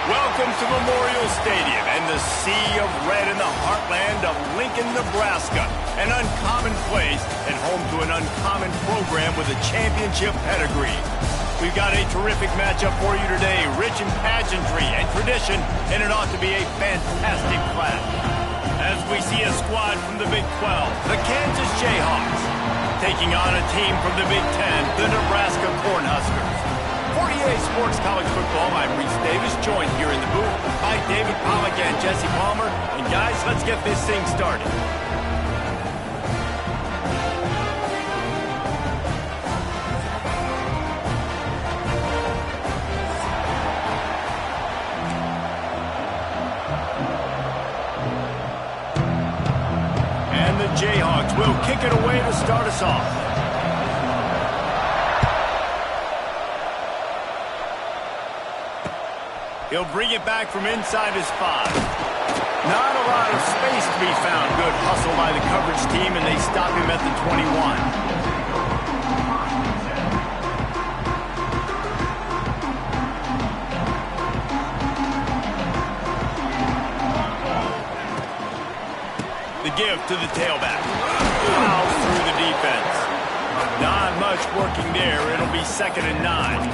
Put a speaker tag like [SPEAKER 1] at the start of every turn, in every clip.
[SPEAKER 1] Welcome to Memorial Stadium and the sea of red in the heartland of Lincoln, Nebraska. An uncommon place and home to an uncommon program with a championship pedigree. We've got a terrific matchup for you today, rich in pageantry and tradition, and it ought to be a fantastic clash. As we see a squad from the Big 12, the Kansas Jayhawks, taking on a team from the Big 10, the Nebraska Cornhuskers. For EA Sports College Football, I'm Reese Davis, joined here in the booth by David Pollack and Jesse Palmer. And guys, let's get this thing started. And the Jayhawks will kick it away to start us off. He'll bring it back from inside his 5. Not a lot of space to be found. Good hustle by the coverage team, and they stop him at the 21. The give to the tailback. Fouls through the defense. Not much working there. It'll be 2nd and 9.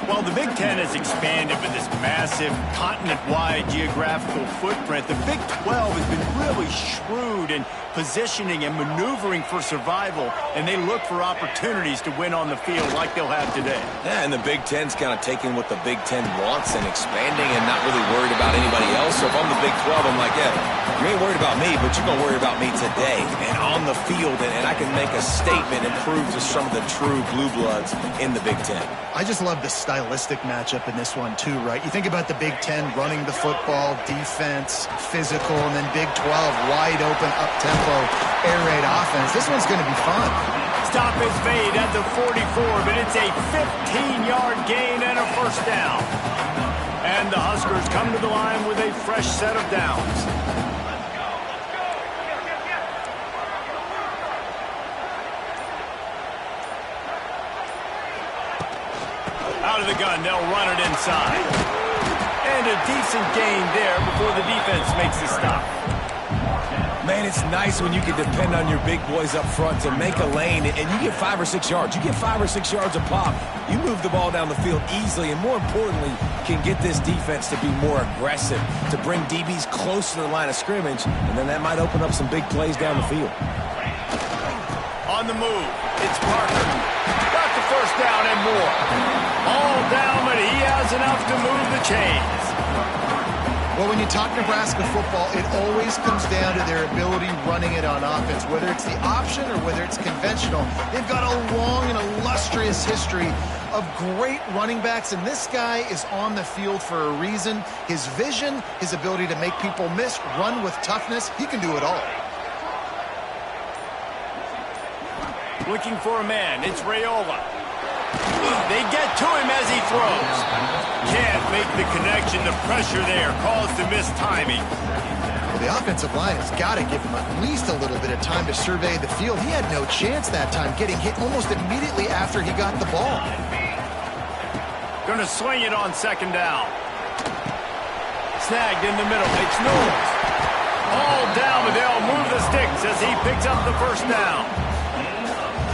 [SPEAKER 1] Well, the Big Ten has expanded with this massive continent-wide geographical footprint. The Big 12 has been really shrewd in positioning and maneuvering for survival, and they look for opportunities to win on the field like they'll have today.
[SPEAKER 2] Yeah, and the Big Ten's kind of taking what the Big Ten wants and expanding and not really worried about anybody else. So if I'm the Big 12, I'm like, yeah, you ain't worried about me, but you're going to worry about me today and on the field, and I can make a statement and prove to some of the true blue bloods in the Big Ten.
[SPEAKER 3] I just love the stylistic matchup in this one too, right? You think about the Big Ten running the football, defense, physical, and then Big 12 wide open, up-tempo, air raid offense. This one's going to be fun.
[SPEAKER 1] Stop is made at the 44, but it's a 15-yard gain and a first down. And the Huskers come to the line with a fresh set of downs. Out of the gun, they'll run it inside. And a decent gain there before the defense makes the stop.
[SPEAKER 2] Man, it's nice when you can depend on your big boys up front to make a lane, and you get 5 or 6 yards. You get 5 or 6 yards a pop. You move the ball down the field easily, and more importantly, can get this defense to be more aggressive, to bring DBs close to the line of scrimmage, and then that might open up some big plays down the field.
[SPEAKER 1] On the move, it's Parker. Got the first down and more. All down, but he has enough to move the chains.
[SPEAKER 3] Well, when you talk Nebraska football, it always comes down to their ability running it on offense, whether it's the option or whether it's conventional. They've got a long and illustrious history of great running backs, and this guy is on the field for a reason. His vision, his ability to make people miss, run with toughness, he can do it all.
[SPEAKER 1] Looking for a man, it's Raiola. They get to him as he throws. Can't make the connection. The pressure there caused the missed timing.
[SPEAKER 3] Well, the offensive line has got to give him at least a little bit of time to survey the field. He had no chance that time, getting hit almost immediately after he got the ball.
[SPEAKER 1] Going to swing it on 2nd down. Snagged in the middle. It's Knowles. All down, but they'll move the sticks as he picks up the first down.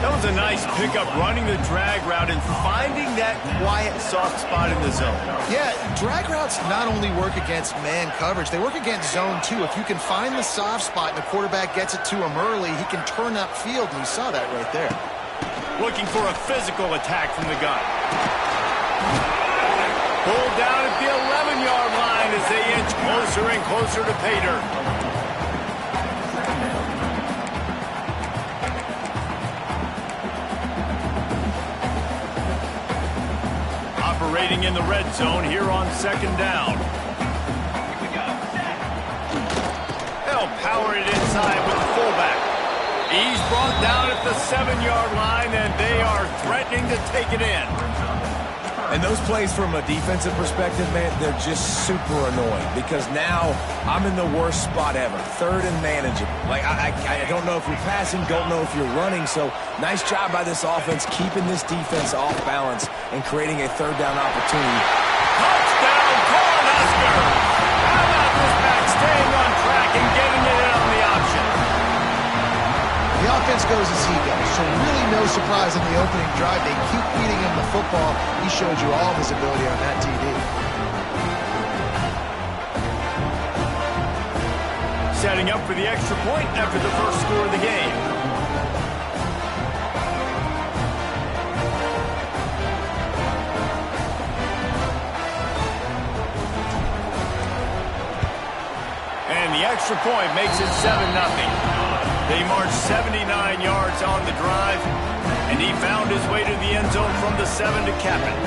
[SPEAKER 1] That was a nice pickup, running the drag route and finding that quiet, soft spot in the zone.
[SPEAKER 3] Yeah, drag routes not only work against man coverage, they work against zone too. If you can find the soft spot and the quarterback gets it to him early, he can turn upfield, and you saw that right there.
[SPEAKER 1] Looking for a physical attack from the gun. Pulled down at the 11-yard line as they inch closer and closer to pay dirt. Operating in the red zone here on 2nd down. They'll power it inside with the fullback. He's brought down at the 7-yard line, and they are threatening to take it in.
[SPEAKER 2] And those plays from a defensive perspective, man, they're just super annoying because now I'm in the worst spot ever. 3rd and manageable. Like, I don't know if you're passing, don't know if you're running. So nice job by this offense keeping this defense off balance and creating a 3rd down opportunity.
[SPEAKER 1] Touchdown,
[SPEAKER 3] goes as he goes. So really no surprise on the opening drive. They keep feeding him the football. He showed you all of his ability on that TD.
[SPEAKER 1] Setting up for the extra point after the first score of the game. And the extra point makes it 7-0. They marched 79 yards on the drive, and he found his way to the end zone from the 7 to cap it.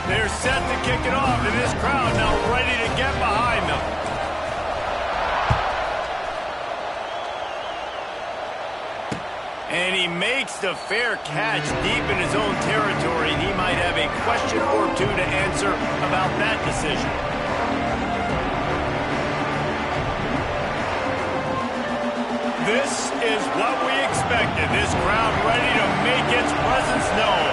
[SPEAKER 1] They're set to kick it off, and this crowd now ready to get behind them. And he makes the fair catch deep in his own territory. He might have a question or two to answer about that decision. This is what we expected. This crowd ready to make its presence known.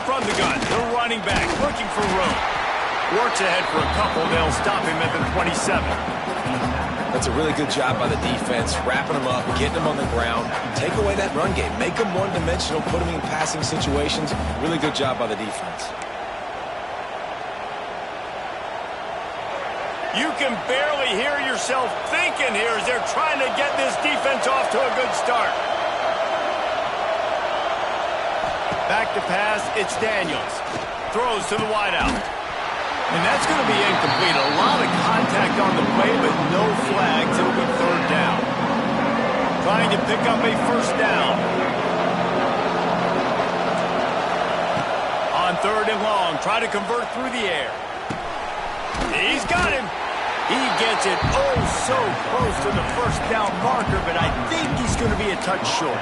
[SPEAKER 1] From the gun, the running back looking for room. Works ahead for a couple. They'll stop him at the 27.
[SPEAKER 2] That's a really good job by the defense, wrapping him up, getting him on the ground. Take away that run game. Make him one-dimensional, put him in passing situations. Really good job by the defense.
[SPEAKER 1] You can barely hear yourself thinking here as they're trying to get this defense off to a good start. Back to pass, it's Daniels. Throws to the wideout. And that's going to be incomplete. A lot of contact on the play, but no flags. It'll be third down. Trying to pick up a first down. On third and long, try to convert through the air. He's got him. He gets it oh so close to the first down marker, but I think he's going to be a touch short.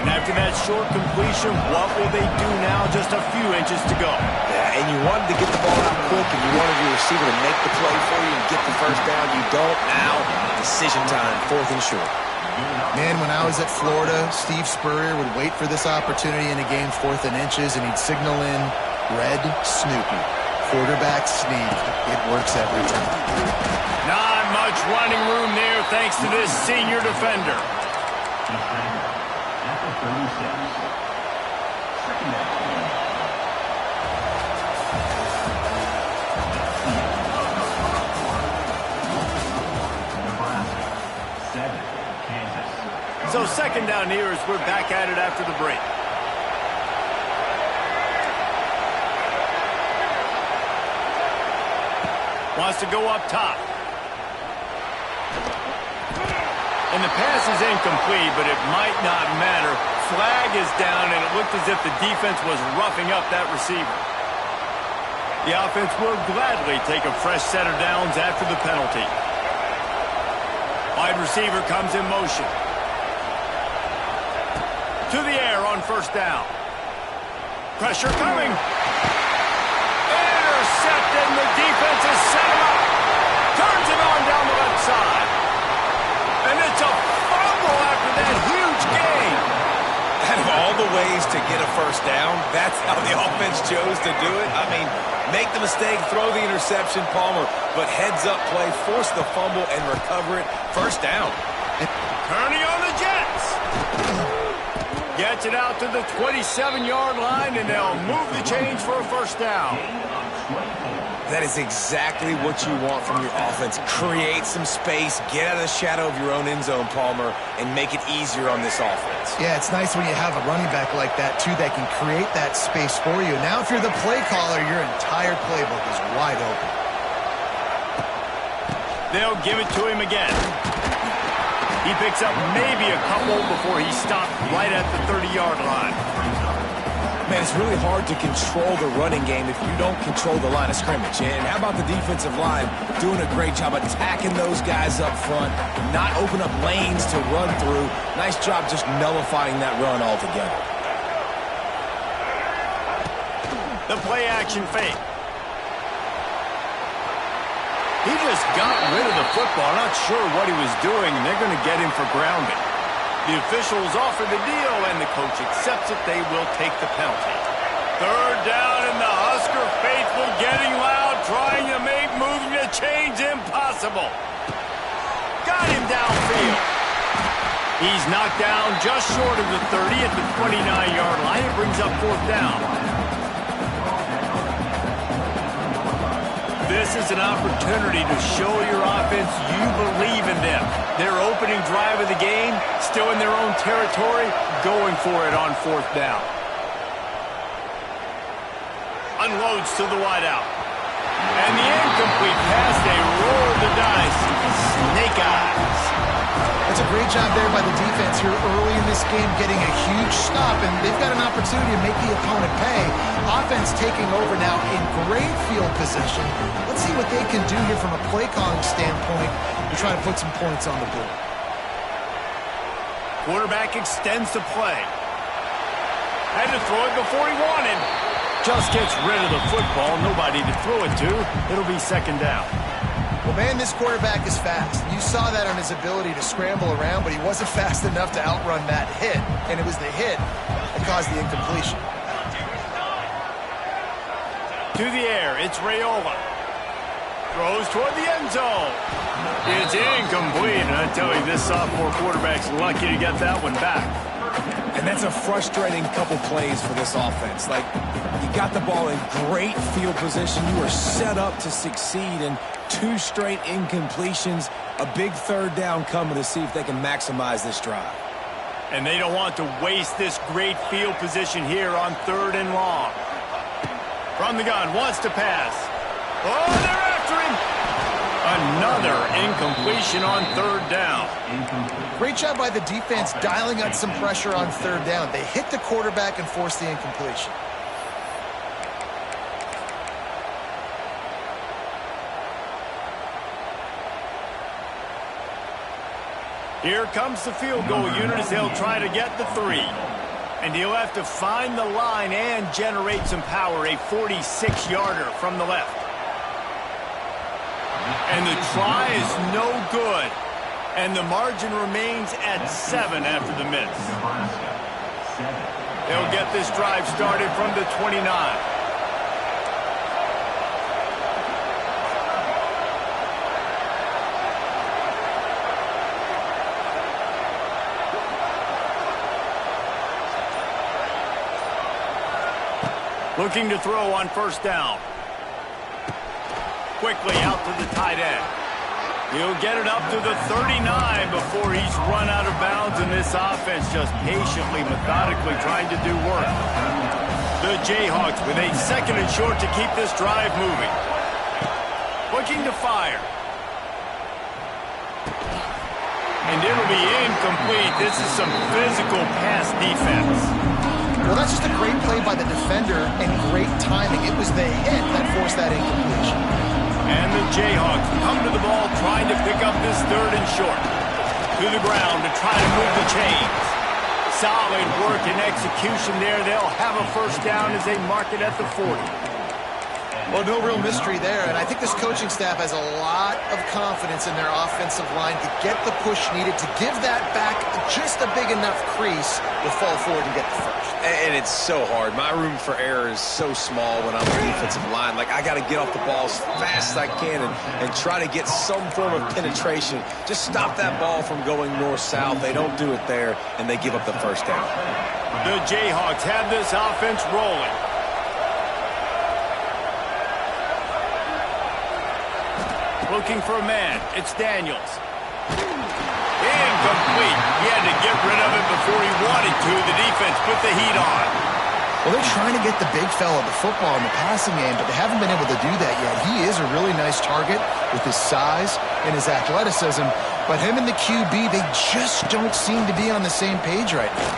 [SPEAKER 1] And after that short completion, what will they do now? Just a few inches to go.
[SPEAKER 2] Yeah, and you wanted to get the ball out quick, and you wanted your receiver to make the play for you and get the first down. You don't. Now, decision time, fourth and short.
[SPEAKER 3] Man, when I was at Florida, Steve Spurrier would wait for this opportunity in a game, fourth and inches, and he'd signal in red Snoopy. Quarterback sneak. It works every time.
[SPEAKER 1] Not much running room there thanks to this senior defender. So second down here as we're back at it after the break. Wants to go up top. And the pass is incomplete, but it might not matter. Flag is down, and it looked as if the defense was roughing up that receiver. The offense will gladly take a fresh set of downs after the penalty. Wide receiver comes in motion. To the air on first down. Pressure coming. Intercepted, and the defense has set him up. Turns it on down the left side. And it's a fumble after that huge gain.
[SPEAKER 2] Out of all the ways to get a first down, that's how the offense chose to do it. I mean, make the mistake, throw the interception, Palmer, but heads-up play, force the fumble, and recover it. First down.
[SPEAKER 1] Kearney on the Jets. Gets it out to the 27-yard line, and they'll move the chains for a first down.
[SPEAKER 2] That is exactly what you want from your offense. Create some space, get out of the shadow of your own end zone, Palmer, and make it easier on this offense.
[SPEAKER 3] Yeah, it's nice when you have a running back like that, too, that can create that space for you. Now, if you're the play caller, your entire playbook is wide open.
[SPEAKER 1] They'll give it to him again. He picks up maybe a couple before he stopped right at the 30-yard line.
[SPEAKER 2] Man, it's really hard to control the running game if you don't control the line of scrimmage. And how about the defensive line doing a great job attacking those guys up front, not open up lanes to run through. Nice job just nullifying that run altogether.
[SPEAKER 1] The play action fake. He just got rid of the football. Not sure what he was doing, and they're going to get him for grounding. The officials offer the deal, and the coach accepts it. They will take the penalty. Third down, and the Husker faithful getting loud, trying to make moving the chains impossible. Got him downfield. He's knocked down just short of the 30 at the 29-yard line. It brings up fourth down. This is an opportunity to show your offense you believe in them. Their opening drive of the game, still in their own territory, going for it on fourth down. Unloads to the wideout. And the incomplete pass, they roll the dice. Snake eyes.
[SPEAKER 3] That's a great job there by the defense here early in this game, getting a huge stop, and they've got an opportunity to make the opponent pay. Offense taking over now in great field position. Let's see what they can do here from a play calling standpoint to try to put some points on the board.
[SPEAKER 1] Quarterback extends the play. Had to throw it before he wanted. Just gets rid of the football. Nobody to throw it to. It'll be second down.
[SPEAKER 3] Well, man, this quarterback is fast. You saw that on his ability to scramble around, but he wasn't fast enough to outrun that hit, and it was the hit that caused the incompletion.
[SPEAKER 1] To the air, it's Raiola. Throws toward the end zone. It's incomplete, and I tell you, this sophomore quarterback's lucky to get that one back.
[SPEAKER 2] And that's a frustrating couple plays for this offense. Like, you got the ball in great field position. You are set up to succeed, and 2 straight incompletions, a big third down coming to see if they can maximize this drive.
[SPEAKER 1] And they don't want to waste this great field position here on 3rd and long. From the gun, wants to pass. Oh, they're after him. Another incompletion on 3rd down.
[SPEAKER 3] Great job by the defense dialing up some pressure on 3rd down. They hit the quarterback and forced the incompletion.
[SPEAKER 1] Here comes the field goal unit as they'll try to get the 3. And he'll have to find the line and generate some power. A 46-yarder from the left. And the try is no good. And the margin remains at 7 after the miss. They'll get this drive started from the 29. Looking to throw on 1st down. Quickly out to the tight end. He'll get it up to the 39 before he's run out of bounds, and this offense just patiently, methodically trying to do work. The Jayhawks with a 2nd and short to keep this drive moving. Looking to fire. And it'll be incomplete. This is some physical pass defense.
[SPEAKER 3] Well, that's just a great play by the defender and great timing. It was the hit that forced that incompletion.
[SPEAKER 1] And the Jayhawks come to the ball trying to pick up this 3rd and short. To the ground to try to move the chains. Solid work and execution there. They'll have a 1st down as they mark it at the 40.
[SPEAKER 3] Well, no real mystery there, and I think this coaching staff has a lot of confidence in their offensive line to get the push needed, to give that back just a big enough crease to fall forward and get the 1st.
[SPEAKER 2] And it's so hard. My room for error is so small when I'm the defensive line. Like, I got to get off the ball as fast as I can and try to get some form of penetration. Just stop that ball from going north-south. They don't do it there, and they give up the 1st down.
[SPEAKER 1] The Jayhawks have this offense rolling. Looking for a man. It's Daniels. Incomplete. He had to get rid of it before he wanted to. The defense put the heat on.
[SPEAKER 3] Well, they're trying to get the big fella the football in the passing game, but they haven't been able to do that yet. He is a really nice target with his size and his athleticism, but him and the QB, they just don't seem to be on the same page right now.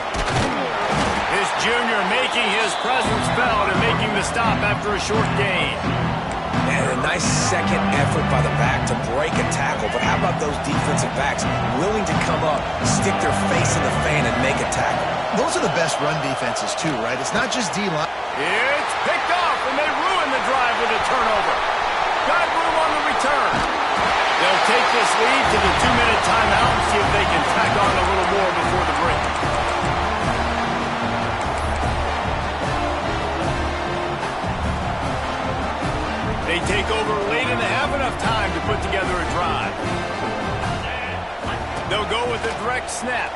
[SPEAKER 1] This junior making his presence felt and making the stop after a short gain.
[SPEAKER 2] And a nice second effort by the back to break a tackle. But how about those defensive backs willing to come up, stick their face in the fan, and make a tackle?
[SPEAKER 3] Those are the best run defenses, too, right? It's not just D-line.
[SPEAKER 1] It's picked off, and turnover. Got room on the return. They'll take this lead to the 2-minute timeout and see if they can tack on a little more before the break. They take over late and have enough time to put together a drive. They'll go with a direct snap.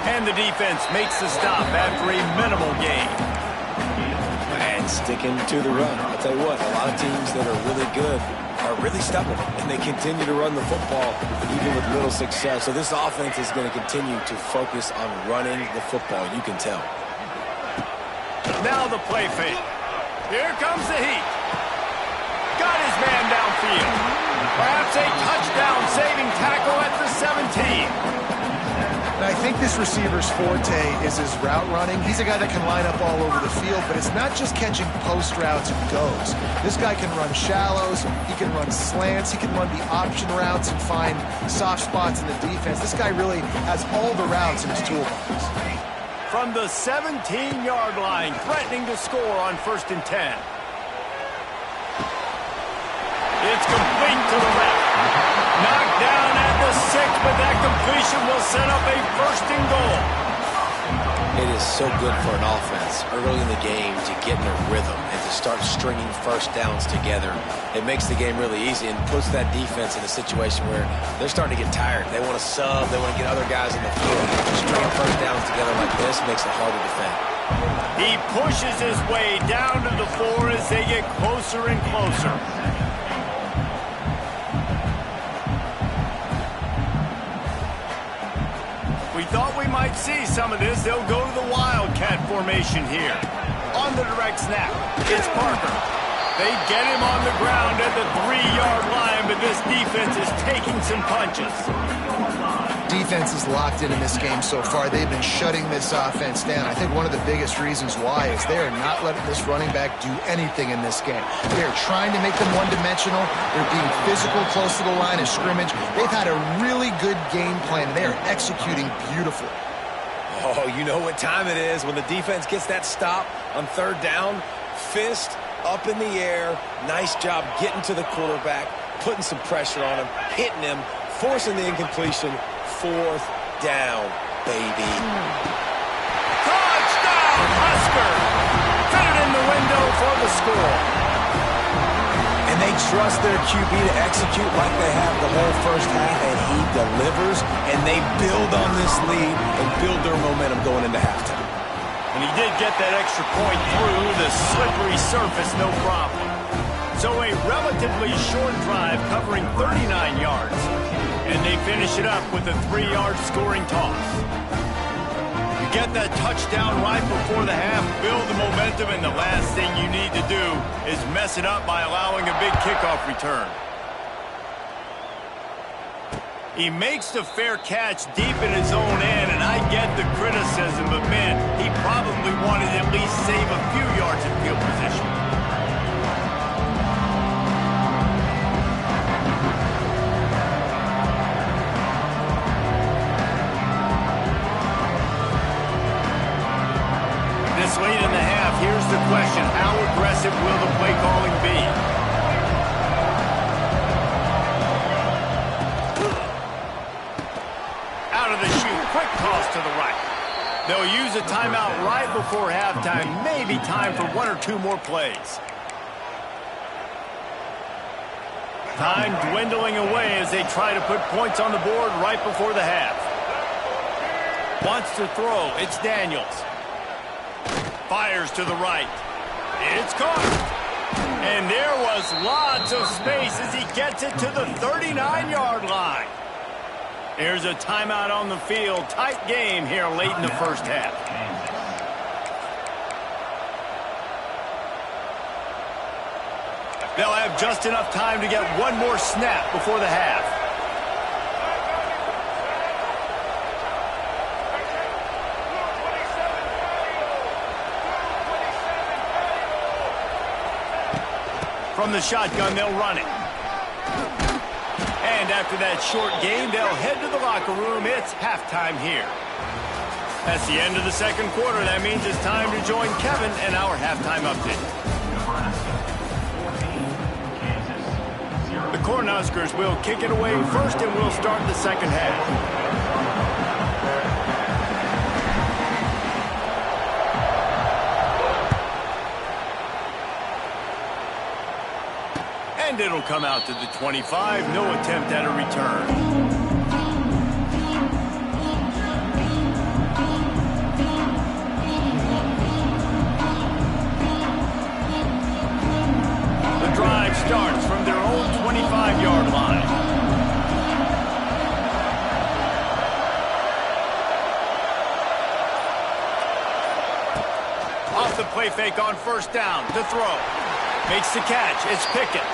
[SPEAKER 1] And the defense makes the stop after a minimal gain.
[SPEAKER 2] And sticking to the run. I'll tell you what, a lot of teams that are really good are really stubborn, and they continue to run the football even with little success. So this offense is going to continue to focus on running the football. You can tell.
[SPEAKER 1] Now the play fake. Here comes the heat. Got his man downfield. Perhaps a touchdown-saving tackle at the 17.
[SPEAKER 3] And I think this receiver's forte is his route running. He's a guy that can line up all over the field, but it's not just catching post routes and goes. This guy can run shallows, he can run slants, he can run the option routes and find soft spots in the defense. This guy really has all the routes in his toolbox.
[SPEAKER 1] From the 17-yard line, threatening to score on 1st and 10. It's complete to the left. Knocked down at the 6, but that completion will set up a 1st and goal.
[SPEAKER 2] It is so good for an offense early in the game to get in a rhythm and to start stringing first downs together. It makes the game really easy and puts that defense in a situation where they're starting to get tired. They want to sub. They want to get other guys in the field. Stringing first downs together like this makes it hard to defend.
[SPEAKER 1] He pushes his way down to the 4 as they get closer and closer. We thought we might see some of this. They'll go to the Wildcat formation here. On the direct snap, it's Parker. They get him on the ground at the 3-yard line, but this defense is taking some punches.
[SPEAKER 3] Defense is locked in this game so far. They've been shutting this offense down. I think one of the biggest reasons why is they are not letting this running back do anything in this game. They're trying to make them one-dimensional. They're being physical close to the line of scrimmage. They've had a really good game plan, and they are executing beautifully.
[SPEAKER 2] Oh, you know what time it is when the defense gets that stop on 3rd down. Fist up in the air. Nice job getting to the quarterback, putting some pressure on him, hitting him, forcing the incompletion. 4th down, baby.
[SPEAKER 1] Touchdown, Husker! Fit it in the window for the score.
[SPEAKER 2] And they trust their QB to execute like they have the whole first half, and he delivers, and they build on this lead and build their momentum going into halftime.
[SPEAKER 1] And he did get that extra point through the slippery surface, no problem. So a relatively short drive covering 39 yards. And they finish it up with a 3-yard scoring toss. You get that touchdown right before the half, build the momentum, and the last thing you need to do is mess it up by allowing a big kickoff return. He makes the fair catch deep in his own end, and I get the criticism, but man, he probably wanted to at least save a few yards in field position. This late in the half, here's the question: how aggressive will the play calling be? Out of the chute, quick toss to the right. They'll use a timeout right before halftime, maybe time for 1 or 2 more plays. Time dwindling away as they try to put points on the board right before the half. Wants to throw, it's Daniels. Fires to the right. It's caught. And there was lots of space as he gets it to the 39-yard line. Here's a timeout on the field. Tight game here late in the first half. They'll have just enough time to get one more snap before the half. From the shotgun, they'll run it. And after that short game, they'll head to the locker room. It's halftime here. That's the end of the second quarter. That means it's time to join Kevin and our halftime update. Cornhuskers will kick it away first, and we'll start the second half. And it'll come out to the 25. No attempt at a return. The drive starts from their own 25-yard line. Off the play fake on first down to throw. Makes the catch. It's Pickett.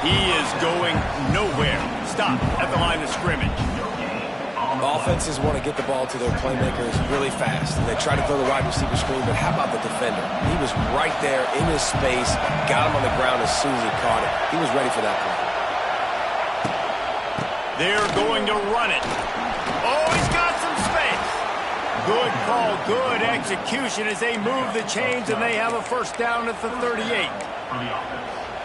[SPEAKER 1] He is going nowhere. Stop at the line of scrimmage.
[SPEAKER 2] Offenses want to get the ball to their playmakers really fast. They try to throw the wide receiver screen, but how about the defender? He was right there in his space, got him on the ground as soon as he caught it. He was ready for that play.
[SPEAKER 1] They're going to run it. Oh, he's got some space. Good call, good execution as they move the chains, and they have a first down at the 38.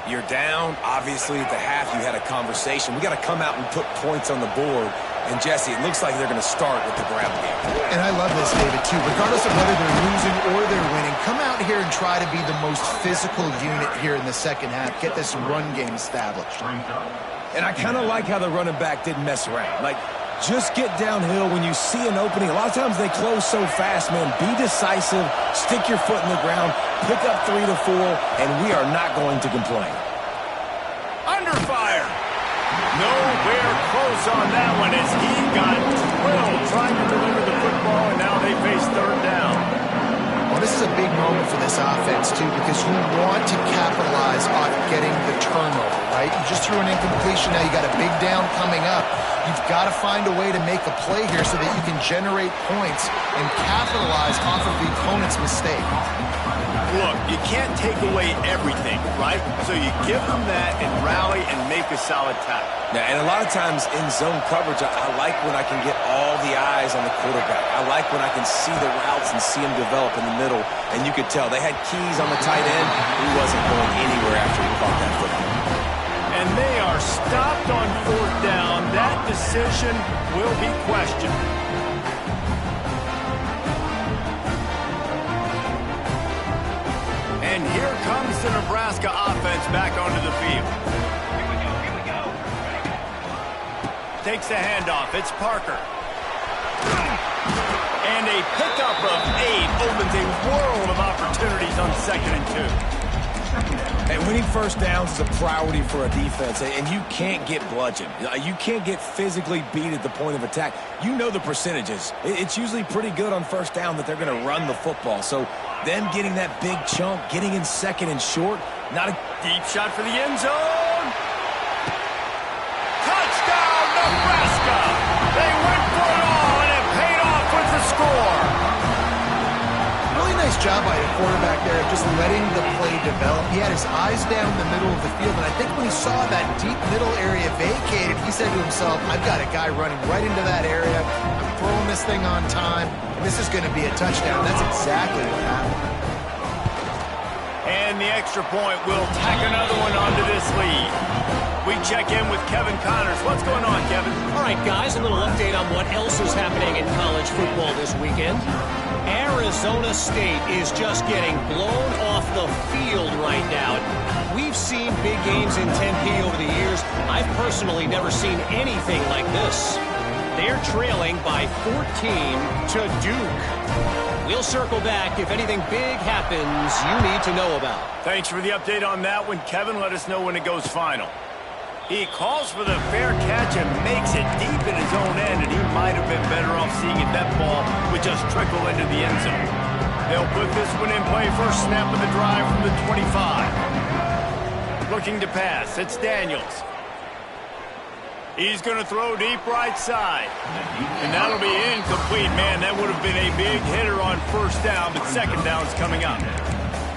[SPEAKER 2] You're down. Obviously, at the half, you had a conversation. We got to come out and put points on the board. And, Jesse, it looks like they're going to start with the ground game.
[SPEAKER 3] And I love this, David, too. Regardless of whether they're losing or they're winning, come out here and try to be the most physical unit here in the second half. Get this run game established.
[SPEAKER 2] And I kind of like how the running back didn't mess around. Like, just get downhill when you see an opening. A lot of times they close so fast, man. Be decisive, stick your foot in the ground, pick up 3 to 4, and we are not going to complain.
[SPEAKER 1] Under fire. Nowhere close on that one as he got drilled trying to deliver the football, and now they face third down.
[SPEAKER 3] Well, this is a big moment for this offense, too, because you want to capitalize on getting the turnover, right? You just threw an incompletion. Now you got a big down coming up. You've got to find a way to make a play here so that you can generate points and capitalize off of the opponent's mistake.
[SPEAKER 1] Look, you can't take away everything, right? So you give them that and rally and make a solid tackle.
[SPEAKER 2] Now, and a lot of times in zone coverage, I like when I can get all the eyes on the quarterback. I like when I can see the routes and see them develop in the middle. And you could tell they had keys on the tight end. He wasn't going anywhere after he caught that football.
[SPEAKER 1] And they are stopped on fourth down. That decision will be questioned. And here comes the Nebraska offense back onto the field. Here we go. Takes the handoff. It's Parker. And a pickup of 8 opens a world of opportunities on 2nd and 2.
[SPEAKER 2] And winning first downs is a priority for a defense, and you can't get bludgeoned. You can't get physically beat at the point of attack. You know the percentages. It's usually pretty good on first down that they're going to run the football. So them getting that big chunk, getting in 2nd and short, not a
[SPEAKER 1] deep shot for the end zone. Touchdown, Nebraska! They went for it all, and it paid off with the score.
[SPEAKER 3] Really nice job by the quarterback there of just letting the play develop. He had his eyes down the middle of the field, and I think when he saw that deep middle area vacated, he said to himself, I've got a guy running right into that area. I'm throwing this thing on time, and this is going to be a touchdown. That's exactly what happened.
[SPEAKER 1] And the extra point will tack another one onto this lead. We check in with Kevin Connors. What's going on, Kevin?
[SPEAKER 4] All right, guys, a little update on what else is happening in college football this weekend. Arizona State is just getting blown off the field right now. We've seen big games in Tempe over the years. I've personally never seen anything like this. They're trailing by 14 to Duke. We'll circle back if anything big happens you need to know about.
[SPEAKER 1] Thanks for the update on that one, Kevin. Let us know when it goes final. He calls for the fair catch and makes it deep in his own end, and he might have been better off seeing if that ball would just trickle into the end zone. They'll put this one in play. First snap of the drive from the 25. Looking to pass. It's Daniels. He's going to throw deep right side. And that'll be incomplete. Man, that would have been a big hitter on first down, but second down's coming up.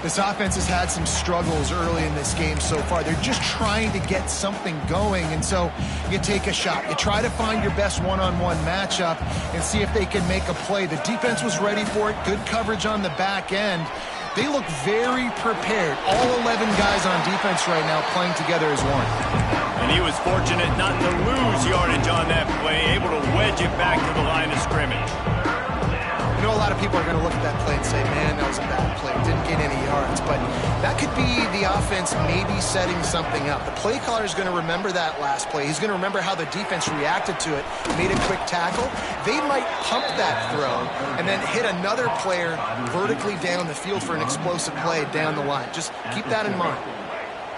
[SPEAKER 3] This offense has had some struggles early in this game so far. They're just trying to get something going, and so you take a shot. You try to find your best one-on-one matchup and see if they can make a play. The defense was ready for it. Good coverage on the back end. They look very prepared. All 11 guys on defense right now playing together as one.
[SPEAKER 1] And And he was fortunate not to lose yardage on that play, able to wedge it back to the line of scrimmage.
[SPEAKER 3] You know, a lot of people are going to look at that play and say, man, that was a bad play. Didn't gain any yards. But that could be the offense maybe setting something up. The play caller is going to remember that last play. He's going to remember how the defense reacted to it, made a quick tackle. They might pump that throw and then hit another player vertically down the field for an explosive play down the line. Just keep that in mind.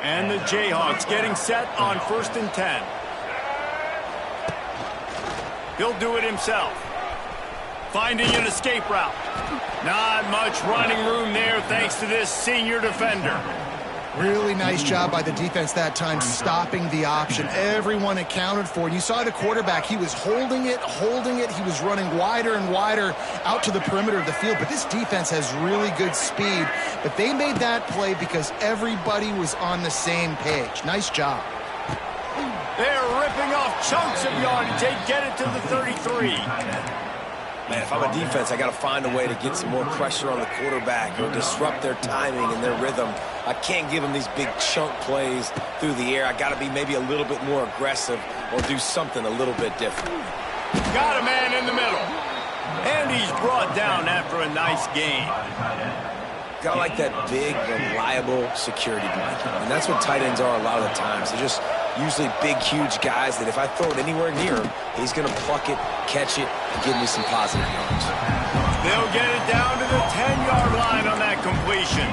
[SPEAKER 1] And the Jayhawks getting set on 1st and 10. He'll do it himself. Finding an escape route. Not much running room there thanks to this senior defender.
[SPEAKER 3] Really nice job by the defense that time, stopping the option. Everyone accounted for it. You saw the quarterback. He was holding it. He was running wider and wider out to the perimeter of the field. But this defense has really good speed. But they made that play because everybody was on the same page. Nice job.
[SPEAKER 1] They're ripping off chunks of yardage. They get it to the 33.
[SPEAKER 2] Man, if I'm a defense, I got to find a way to get some more pressure on the quarterback or disrupt their timing and their rhythm. I can't give them these big chunk plays through the air. I got to be maybe a little bit more aggressive or do something a little bit different.
[SPEAKER 1] Got a man in the middle. And he's brought down after a nice gain.
[SPEAKER 2] Got to like that big, reliable security blanket. And that's what tight ends are a lot of the times. They're just usually big, huge guys that if I throw it anywhere near him, he's going to pluck it, catch it, and give me some positive yards.
[SPEAKER 1] They'll get it down to the 10-yard line on that completion.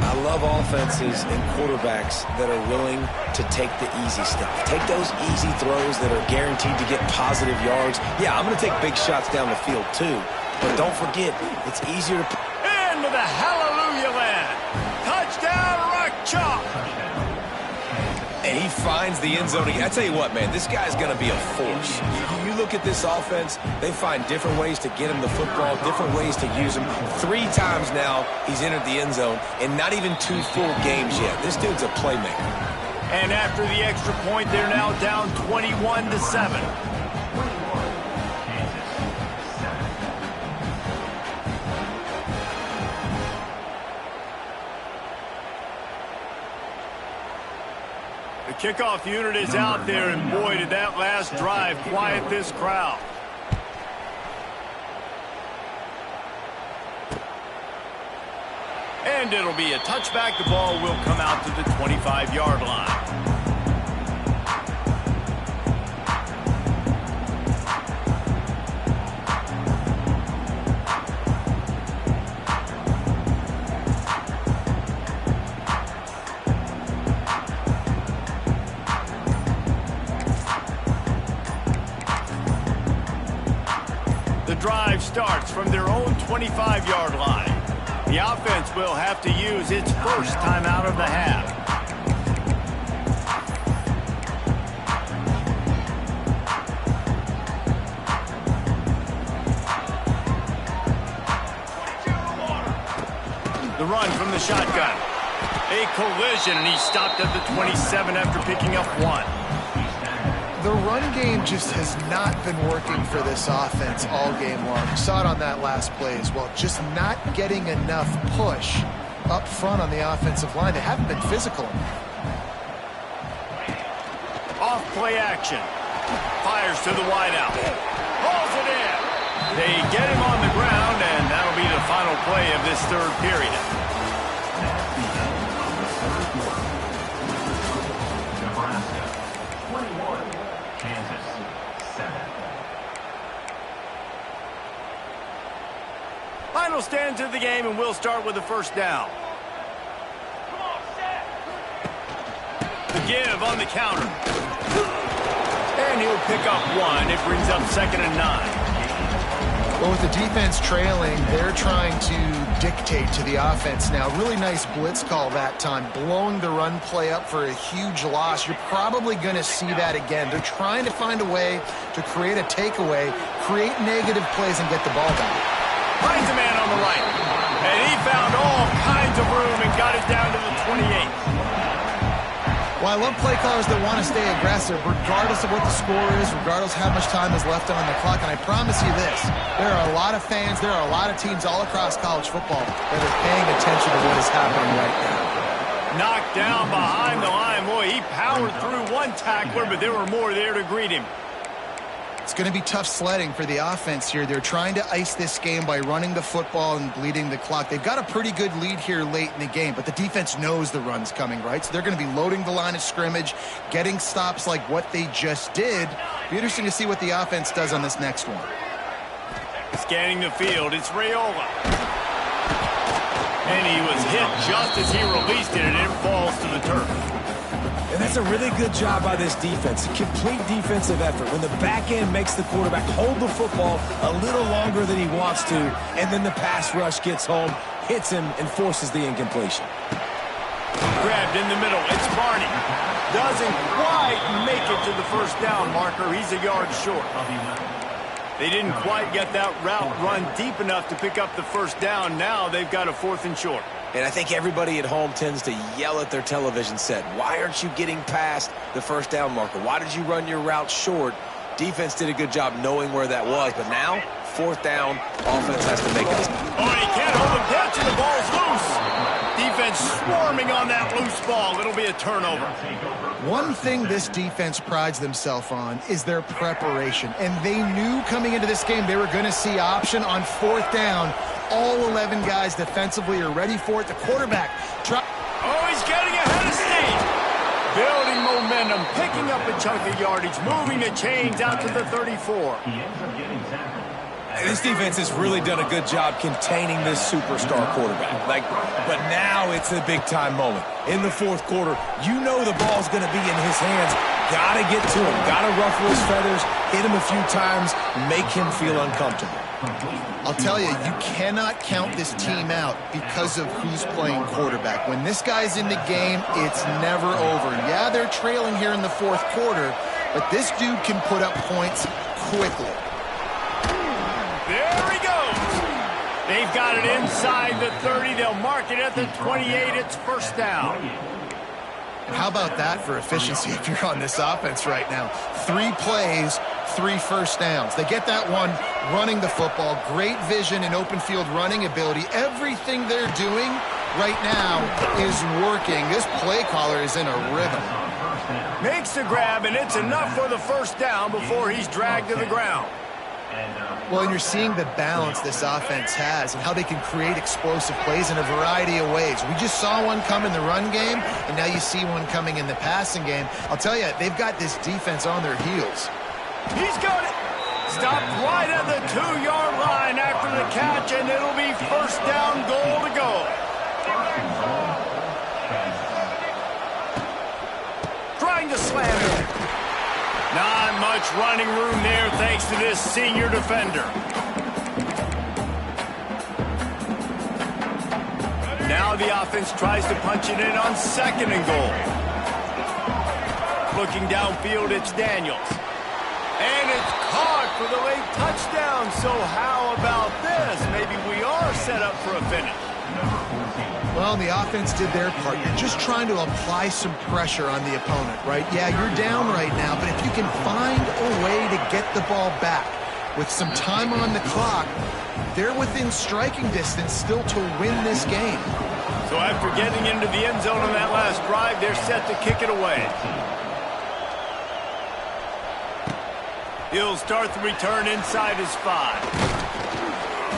[SPEAKER 2] I love offenses and quarterbacks that are willing to take the easy stuff. Take those easy throws that are guaranteed to get positive yards. Yeah, I'm going to take big shots down the field too. But don't forget, it's easier to...
[SPEAKER 1] Into the hallelujah land. Touchdown, Rock Chalk.
[SPEAKER 2] And he finds the end zone. I tell you what, man, this guy's going to be a force. You look at this offense, they find different ways to get him the football, different ways to use him. 3 times now he's entered the end zone, and not even 2 full games yet. This dude's a playmaker.
[SPEAKER 1] And after the extra point, they're now down 21-7. The kickoff unit is out there, and boy, did that last drive quiet this crowd. And it'll be a touchback. The ball will come out to the 25-yard line. Drive starts from their own 25-yard line. The offense will have to use its first timeout of the half. The run from the shotgun. A collision, and he stopped at the 27 after picking up 1.
[SPEAKER 3] The run game just has not been working for this offense all game long. You saw it on that last play as well. Just not getting enough push up front on the offensive line. They haven't been physical.
[SPEAKER 1] Off play action. Fires to the wideout. Hauls it in. They get him on the ground, and that'll be the final play of this 3rd period. Final stands of the game, and we'll start with the first down. The give on the counter. And he'll pick up 1. It brings up 2nd and 9.
[SPEAKER 3] Well, with the defense trailing, they're trying to dictate to the offense now. Really nice blitz call that time, blowing the run play up for a huge loss. You're probably going to see that again. They're trying to find a way to create a takeaway, create negative plays, and get the ball back.
[SPEAKER 1] Finds a man on the right. And he found all kinds of room and got it down to the 28.
[SPEAKER 3] Well, I love play callers that want to stay aggressive, regardless of what the score is, regardless of how much time is left on the clock. And I promise you this, there are a lot of fans, there are a lot of teams all across college football that are paying attention to what is happening right now.
[SPEAKER 1] Knocked down behind the line. Boy, he powered through one tackler, but there were more there to greet him.
[SPEAKER 3] It's going to be tough sledding for the offense here. They're trying to ice this game by running the football and bleeding the clock. They've got a pretty good lead here late in the game, but the defense knows the run's coming, right? So they're going to be loading the line of scrimmage, getting stops like what they just did. Be interesting to see what the offense does on this next one.
[SPEAKER 1] Scanning the field, it's Raiola. And he was hit just as he released it, and it falls to the turf.
[SPEAKER 2] And that's a really good job by this defense. A complete defensive effort. When the back end makes the quarterback hold the football a little longer than he wants to, and then the pass rush gets home, hits him, and forces the incompletion.
[SPEAKER 1] Grabbed in the middle. It's Barney. Doesn't quite make it to the first down marker. He's a yard short. They didn't quite get that route run deep enough to pick up the first down. Now they've got a 4th and short.
[SPEAKER 2] And I think everybody at home tends to yell at their television set, why aren't you getting past the first down marker? Why did you run your route short? Defense did a good job knowing where that was, but now, 4th down, offense has to make it.
[SPEAKER 1] Oh, he can't hold him catch, and the ball's loose. Defense swarming on that loose ball. It'll be a turnover.
[SPEAKER 3] One thing this defense prides themselves on is their preparation, and they knew coming into this game they were going to see option on 4th down. All 11 guys defensively are ready for it. The quarterback.
[SPEAKER 1] Oh, he's getting ahead of steam. Building momentum, picking up a chunk of yardage, moving the chains out to the 34.
[SPEAKER 2] This defense has really done a good job containing this superstar quarterback. But now it's a big-time moment. In the 4th quarter, you know the ball's going to be in his hands. Got to get to him. Got to ruffle his feathers, hit him a few times, make him feel uncomfortable.
[SPEAKER 3] I'll tell you, you cannot count this team out because of who's playing quarterback. When this guy's in the game, it's never over. Yeah, they're trailing here in the 4th quarter, but this dude can put up points quickly.
[SPEAKER 1] There he goes. They've got it inside the 30. They'll mark it at the 28. It's first down.
[SPEAKER 3] How about that for efficiency if you're on this offense right now? 3 plays, 3 first downs. They get that one running the football. Great vision and open field running ability. Everything they're doing right now is working. This play caller is in a rhythm.
[SPEAKER 1] Makes the grab, and it's enough for the first down before he's dragged to the ground.
[SPEAKER 3] Well, and you're seeing the balance this offense has and how they can create explosive plays in a variety of ways. We just saw one come in the run game, and now you see one coming in the passing game. I'll tell you, they've got this defense on their heels.
[SPEAKER 1] He's got it. Stopped right at the 2-yard line after the catch, and it'll be first down, goal to go. Trying to slam it. Not much running room there thanks to this senior defender. Now the offense tries to punch it in on 2nd and goal. Looking downfield, it's Daniels. And it's caught for the late touchdown. So how about this? Maybe we are set up for a finish.
[SPEAKER 3] Well, the offense did their part. You're just trying to apply some pressure on the opponent, right? Yeah, you're down right now, but if you can find a way to get the ball back with some time on the clock, they're within striking distance still to win this game.
[SPEAKER 1] So after getting into the end zone on that last drive, they're set to kick it away. He'll start the return inside his 5.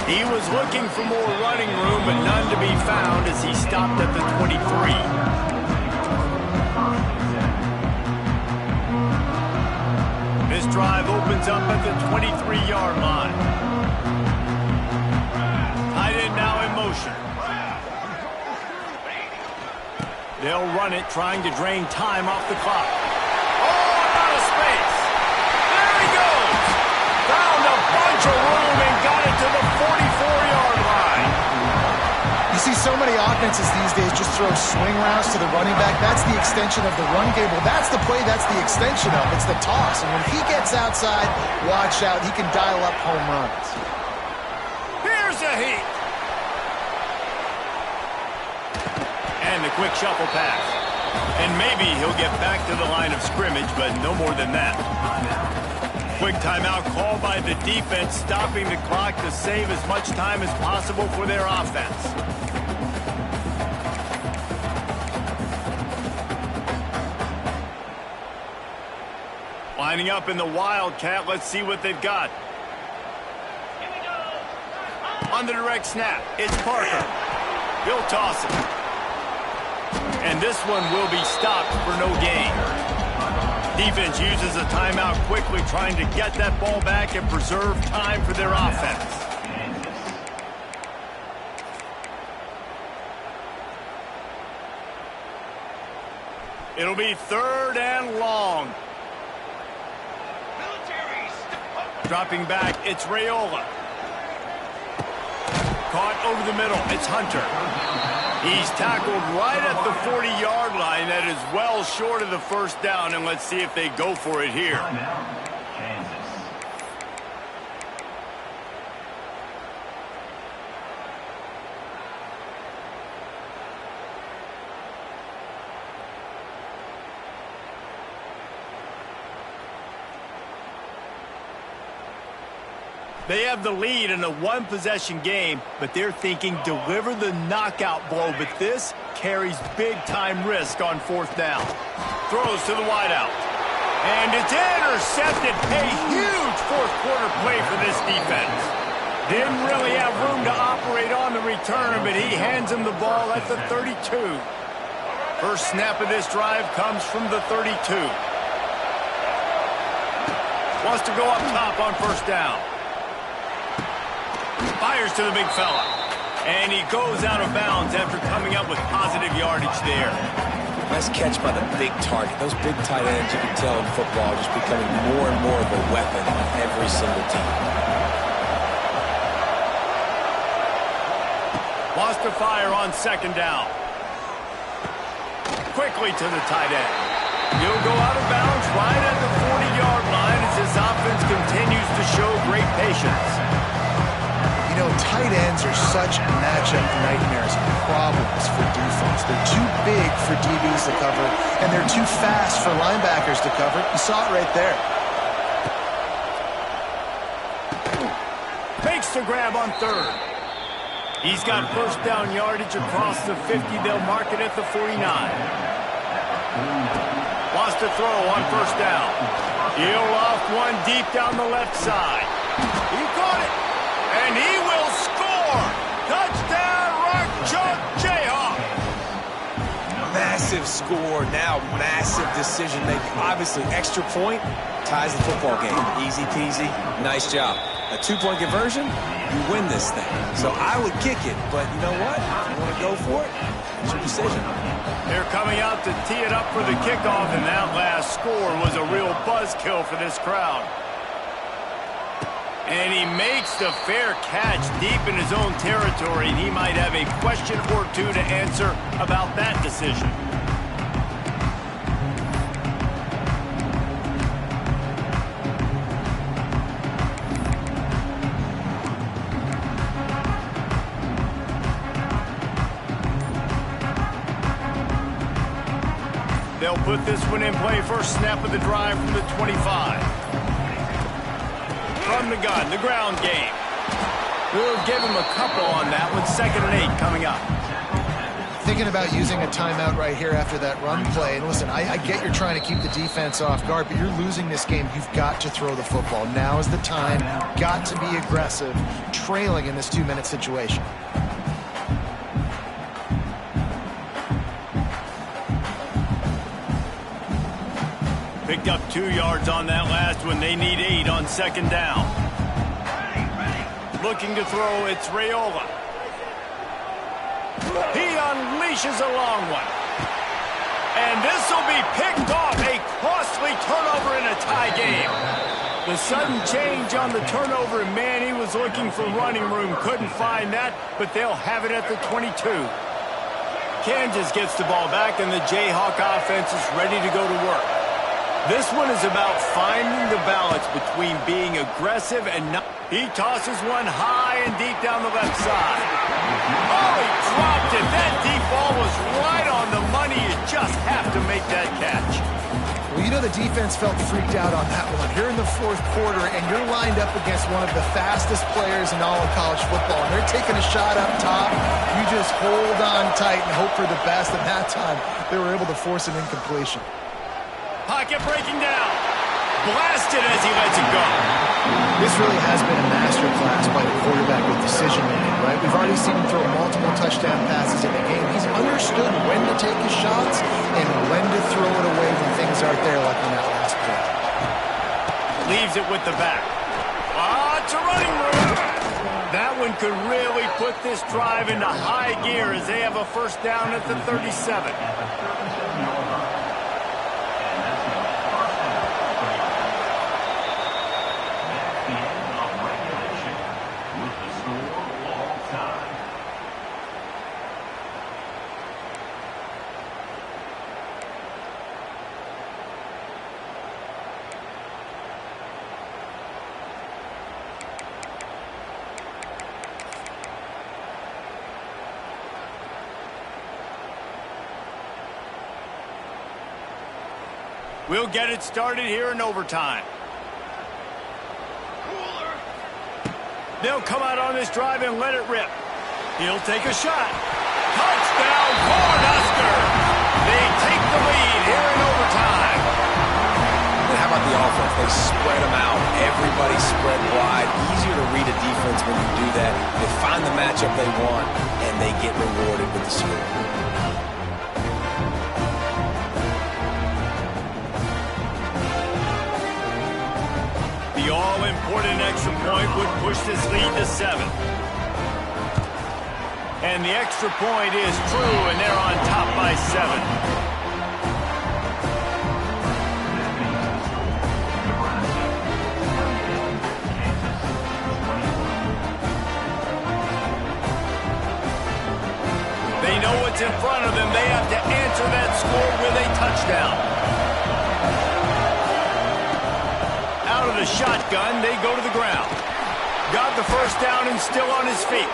[SPEAKER 1] He was looking for more running room, but none to be found as he stopped at the 23. This drive opens up at the 23-yard line. Tight end now in motion. They'll run it, trying to drain time off the clock. Oh, out of space. There he goes. Found a bunch of room and got it to the 44-yard line.
[SPEAKER 3] You see so many offenses these days just throw swing routes to the running back. That's the extension of the run game. Well, that's the play that's the extension of. It's the toss. And when he gets outside, watch out. He can dial up home runs.
[SPEAKER 1] Here's a heat. And the quick shuffle pass. And maybe he'll get back to the line of scrimmage, but no more than that. Quick timeout called by the defense, stopping the clock to save as much time as possible for their offense. Lining up in the Wildcat. Let's see what they've got. On the direct snap, it's Parker. He'll toss it. And this one will be stopped for no gain. Defense uses a timeout quickly, trying to get that ball back and preserve time for their offense. It'll be 3rd and long. Dropping back, it's Raiola. Caught over the middle, it's Hunter. He's tackled right at the 40-yard line. That is well short of the first down, and let's see if they go for it here. They have the lead in a one-possession game, but they're thinking deliver the knockout blow, but this carries big-time risk on 4th down. Throws to the wideout. And it's intercepted. A huge fourth-quarter play for this defense. Didn't really have room to operate on the return, but he hands him the ball at the 32. First snap of this drive comes from the 32. Wants to go up top on 1st down. Fires to the big fella. And he goes out of bounds after coming up with positive yardage there.
[SPEAKER 2] Nice catch by the big target. Those big tight ends, you can tell in football, are just becoming more and more of a weapon on every single team.
[SPEAKER 1] Wants to fire on 2nd down. Quickly to the tight end. He'll go out of bounds right at the 40-yard line as this offense continues to show great patience.
[SPEAKER 3] You know, tight ends are such matchup nightmares and problems for defense. They're too big for DBs to cover, and they're too fast for linebackers to cover. You saw it right there.
[SPEAKER 1] Fakes the grab on 3rd. He's got 1st down yardage across the 50. They'll mark it at the 49. Wants to throw on 1st down. He'll off one deep down the left side. He caught it. And he will score! Touchdown, Rock Chalk Jayhawk!
[SPEAKER 2] Massive score, now massive decision making. Obviously, extra point ties the football game. Easy peasy, nice job. A 2-point conversion, you win this thing. So I would kick it, but you know what? If you want to go for it, it's your decision.
[SPEAKER 1] They're coming out to tee it up for the kickoff, and that last score was a real buzzkill for this crowd. And he makes the fair catch deep in his own territory, and he might have a question or two to answer about that decision. They'll put this one in play. First snap of the drive from the 25. From the gun, the ground game. We'll give him a couple on that one. 2nd and 8 coming up.
[SPEAKER 3] Thinking about using a timeout right here after that run play. And listen, I get you're trying to keep the defense off guard, but you're losing this game. You've got to throw the football. Now is the time. Got to be aggressive, trailing in this 2-minute situation.
[SPEAKER 1] Picked up 2 yards on that last one. They need 8 on 2nd down. Looking to throw, it's Raiola. He unleashes a long one. And this will be picked off. A costly turnover in a tie game. The sudden change on the turnover, and man, he was looking for running room. Couldn't find that, but they'll have it at the 22. Kansas gets the ball back, and the Jayhawk offense is ready to go to work. This one is about finding the balance between being aggressive and not. He tosses one high and deep down the left side. Oh, he dropped it. That deep ball was right on the money. You just have to make that catch.
[SPEAKER 3] Well, you know the defense felt freaked out on that one. Here in the 4th quarter, and you're lined up against one of the fastest players in all of college football, and they're taking a shot up top. You just hold on tight and hope for the best, and that time they were able to force an incompletion.
[SPEAKER 1] Pocket breaking down. blasted as he lets it go.
[SPEAKER 3] This really has been a masterclass by the quarterback with decision-making, right? We've already seen him throw multiple touchdown passes in the game. He's understood when to take his shots and when to throw it away when things aren't there, like on that last play.
[SPEAKER 1] Leaves it with the back. It's a running room. That one could really put this drive into high gear as they have a first down at the 37. We'll get it started here in overtime. They'll come out on this drive and let it rip. He'll take a shot. Touchdown, Cornhuskers! They take the lead here in overtime.
[SPEAKER 2] And how about the offense? They spread them out. Everybody spread wide. Easier to read a defense when you do that. They find the matchup they want, and they get rewarded with the score.
[SPEAKER 1] The all-important extra point would push this lead to 7. And the extra point is true, and they're on top by 7. They know what's in front of them. They have to answer that score with a touchdown. Out of the shotgun, they go to the ground. Got the first down and still on his feet.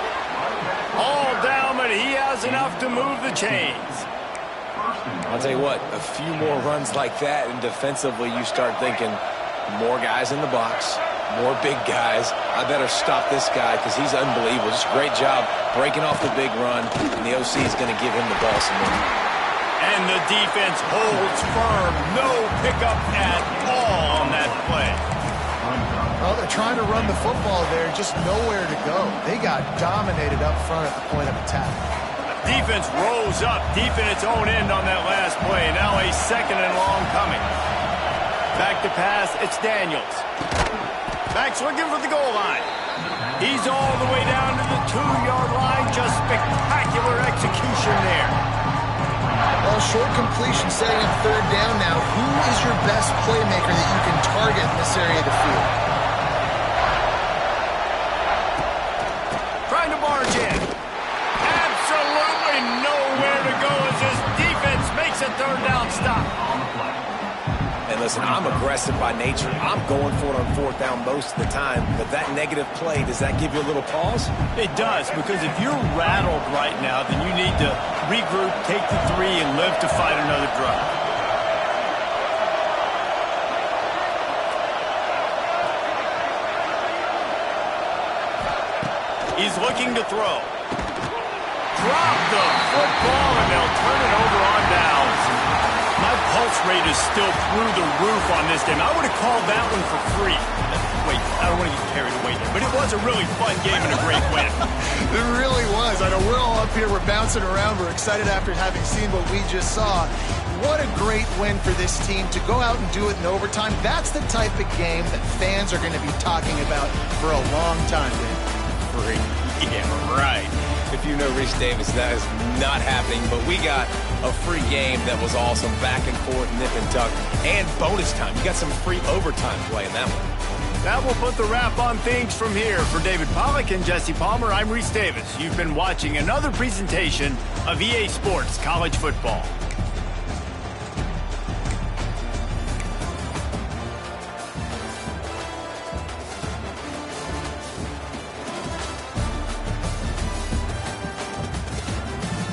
[SPEAKER 1] All down, but he has enough to move the chains.
[SPEAKER 2] I'll tell you what, a few more runs like that, and defensively you start thinking, more guys in the box, more big guys. I better stop this guy because he's unbelievable. Just a great job breaking off the big run, and the OC is going to give him the ball some more.
[SPEAKER 1] And the defense holds firm. No pickup at all on that play.
[SPEAKER 3] Well, they're trying to run the football there, just nowhere to go. They got dominated up front at the point of attack.
[SPEAKER 1] Defense rose up deep in its own end on that last play. Now a second and long coming. Back to pass, it's Daniels. Back's looking for the goal line. He's all the way down to the 2-yard line. Just spectacular execution there.
[SPEAKER 3] Well, short completion setting up third down now. Who is your best playmaker that you can target in this area of the field?
[SPEAKER 1] Trying to barge in. Absolutely nowhere to go as his defense makes a third down stop.
[SPEAKER 2] And listen, I'm aggressive by nature. I'm going for it on fourth down most of the time. But that negative play, does that give you a little pause?
[SPEAKER 1] It does, because if you're rattled right now, then you need to regroup, take the 3, and live to fight another drive. He's looking to throw. Drop the football, and they'll turn it over on downs. My pulse rate is still through the roof on this game. I would have called that one for free. Wait, I don't want to get carried away here, but it was a really fun game and a great win.
[SPEAKER 3] It really was. I know we're all up here, we're bouncing around, we're excited after having seen what we just saw. What a great win for this team to go out and do it in overtime. That's the type of game that fans are going to be talking about for a long time, Dave.
[SPEAKER 2] Free. Yeah, right. If you know Reese Davis, that is not happening. But we got a free game that was awesome. Back and forth, nip and tuck. And bonus time. You got some free overtime play in that one.
[SPEAKER 1] That will put the wrap on things from here. For David Pollack and Jesse Palmer, I'm Reese Davis. You've been watching another presentation of EA Sports College Football.